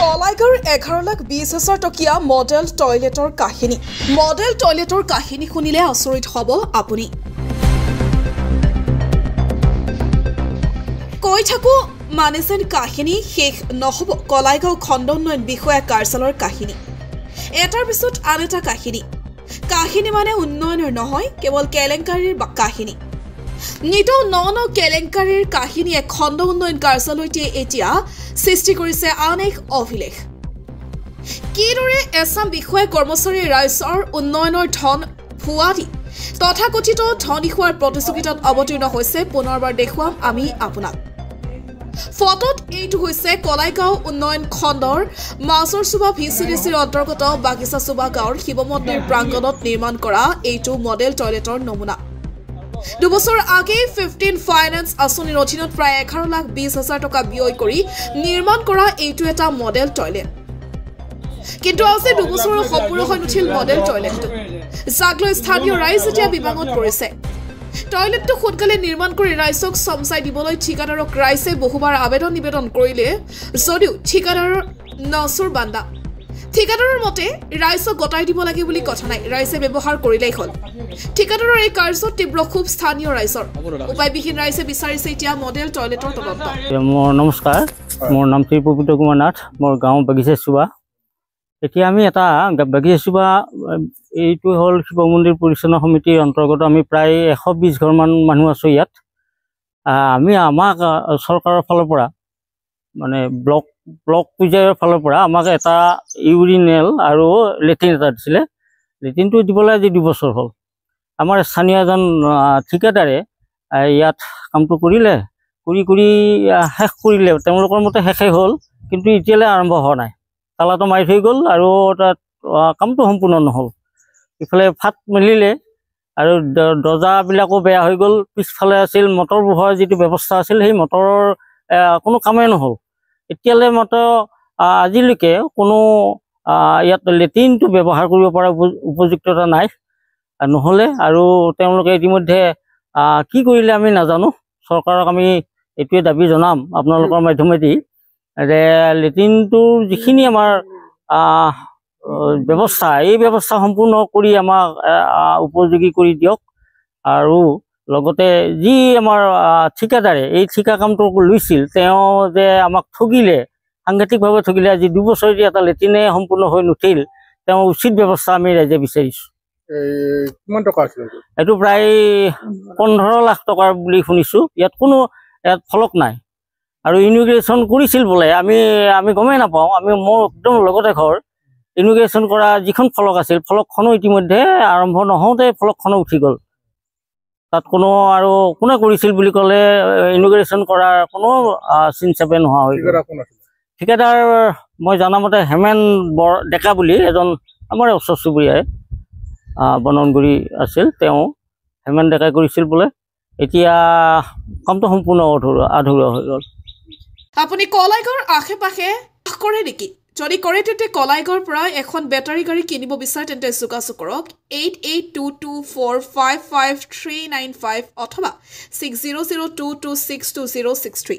কলাইগাঁৱৰ 11,20,000 টকীয়া মডেল টয়লেটৰ কাহিনী শুনিলে আচৰিত হ'ব আপুনি কৈ থাকো মানে যেন কাহিনী শেষ নহ'ব কলাইগাঁও খণ্ড উন্নয়ন বিষয়া কাৰ্যালয়ৰ কাহিনী এটাৰ পিছত আন এটা কাহিনী মানে উন্নয়নৰ নহয় কেৱল কেলেংকাৰীৰ কাহিনী নিতৌ ন কেলেংকাৰীৰ কাহিনীয়ে খণ্ড উন্নয়ন কাৰ্যালয়টিয়ে এতিয়া সৃষ্টি কৰিছে আন এক অভিলেখ কিদৰে এছাম বিষয়া কৰ্মচাৰীৰ ৰাইজৰ উন্নয়নৰ ধন ভুৱা দি তথাকথিত ধনী হোৱাৰ প্ৰতিযোগিতাত অৱতীৰ্ণ হৈছে পুনৰবাৰ দেখুৱাম আমি আপোনাক ফটোত এইটো হৈছে কলাইগাঁও উন্নয়ন খণ্ডৰ মাছৰচুবা ভিচিডিচিৰ অন্তৰ্গত বাগিচাচুবা গাঁৱৰ শিৱ মন্দিৰ প্ৰাংগণত নিৰ্মাণ কৰা এইটো মডেল টয়লেটৰ নমুনা 2 বছৰ আগে 15 ফাইনেন্স আঁচনিৰ অধীনত প্ৰায় 11,20,000 টকা ব্যয় কৰি নিৰ্মাণ কৰা এইটো এটা মডেল টয়লেট কিন্তু আজি 2 বছৰৰ সম্পূৰ্ণ হৈ নুঠিল মডেল টয়লেটটো যাক লৈ স্থানীয় ৰাইজ এতিয়া বিবাদত পৰিছে টয়লেটটো সোনকালে নিৰ্মাণ কৰি ৰাইজক সমচাই দিবলৈ ঠিকাদাৰক ৰাইজে বহুবাৰ আবেদন নিবেদন কৰিলে যদিও ঠিকাদাৰৰ নচুৰ বান্দা ঠিকাদাৰৰ মতে ৰাইজক গতাই দিব লাগে বুলি কথা নাই ৰাইজে ব্যৱহাৰ কৰিলেই হ'ল ঠিকাদাৰৰ এই কাৰ্যত তীব্ৰ খুব স্থানীয় ৰাইজৰ উপায়বিহীন ৰাইজে বিচাৰিছে এতিয়া মডেল টয়লেটৰ তদন্ত নমস্কাৰ মোৰ নাম শ্ৰী পবিত্ৰ কুমাৰ নাথ মোৰ গাঁও বাগিচাচুবা এতিয়া আমি এটা বাগিচাচুবা এইটো হ'ল শিৱ মন্দিৰ পৰিচালনা সমিতিৰ অন্তৰ্গত আমি প্ৰায় 120 ঘৰমান মানুহ আছোঁ ইয়াত আমি আমাক চৰকাৰৰ ফালৰ পৰা মানে ব্লক পৰ্যায়ৰ ফালৰ পৰা আমাক এটা ইউৰিনেল আৰু লেট্ৰিন এটা দিছিলে লেট্ৰিনটো দিবলৈ আজি 2 বছৰ হ'ল আমাৰ স্থানীয় এজন ঠিকাদাৰে ইয়াত কামটো কৰিলে কৰি শেষ কৰিলে তেওঁলোকৰ মতে শেষেই হ'ল কিন্তু এতিয়ালৈ আৰম্ভ হোৱা নাই তালাটো মাৰি থৈ গ'ল আৰু তাত কামটো সম্পূৰ্ণ নহ'ল ইফালে ফাট মেলিলে আৰু দৰ্জাবিলাকো বেয়া হৈ গ'ল পিছফালে আছিল মটৰ বহোৱাৰ যিটো ব্যৱস্থা আছিল সেই মটৰৰ কোনো কামেই নহ'ল এতিয়ালৈ মাত্ৰ আজিলৈকে কোনো ইয়াত লেট্ৰিনটো ব্যৱহাৰ কৰিব পৰা উপযুক্ততা নাই নহ'লে আৰু তেওঁলোকে ইতিমধ্যে কি কৰিলে আমি নাজানো চৰকাৰক আমি এইটোৱে দাবী জনাম আপোনালোকৰ মাধ্যমেদি যে লেট্ৰিনটোৰ যিখিনি আমাৰ ব্যৱস্থা এই ব্যৱস্থা সম্পূৰ্ণ কৰি আমাক উপযোগী কৰি দিয়ক আৰু লগতে যি আমাৰ ঠিকাদাৰে এই ঠিকা কামটো লৈছিল তেওঁ যে আমাক ঠগিলে সাংঘাতিকভাৱে ঠগিলে আজি 2 বছৰ এটা লেট্ৰিনে সম্পূৰ্ণ হৈ নুঠিল তেওঁ উচিত ব্যৱস্থা আমি ৰাইজে বিচাৰিছোঁ কিমান টকা আছিল এইটো প্ৰায় 15 লাখ টকাৰ বুলি শুনিছোঁ ইয়াত ফলক নাই আৰু ইনোগ্ৰেশ্যন কৰিছিল বোলে আমি গমেই নাপাওঁ মোৰ একদম লগতে ঘৰ ইনোগ্ৰেশ্যন কৰা যিখন ফলক আছিল ফলকখনো ইতিমধ্যে আৰম্ভ নহওঁতে ফলকখনো উঠি গ'ল তাত কোনো আৰু কোনে কৰিছিল বুলি ক'লে ইনোগ্ৰেশ্যন কৰাৰ কোনো চিন চাপে নোহোৱা হৈ গ'ল ঠিকাদাৰ মই জনামতে হেমেন ডেকা বুলি এজন আমাৰ ওচৰ চুবুৰীয়াই বননগুৰি আছিল তেওঁ হেমেন ডেকাই কৰিছিল বোলে এতিয়া কামটো সম্পূৰ্ণ আধৰুৱা হৈ গ'ল আপুনি কলাইগাঁৱৰ আশে-পাশে কৰে নেকি যদি কৰে তেন্তে কলাইগাঁৱৰ পৰা এখন বেটাৰী গাড়ী কিনিব বিচাৰে তেন্তে যোগাযোগ কৰক 8822455395 অথবা 6002262063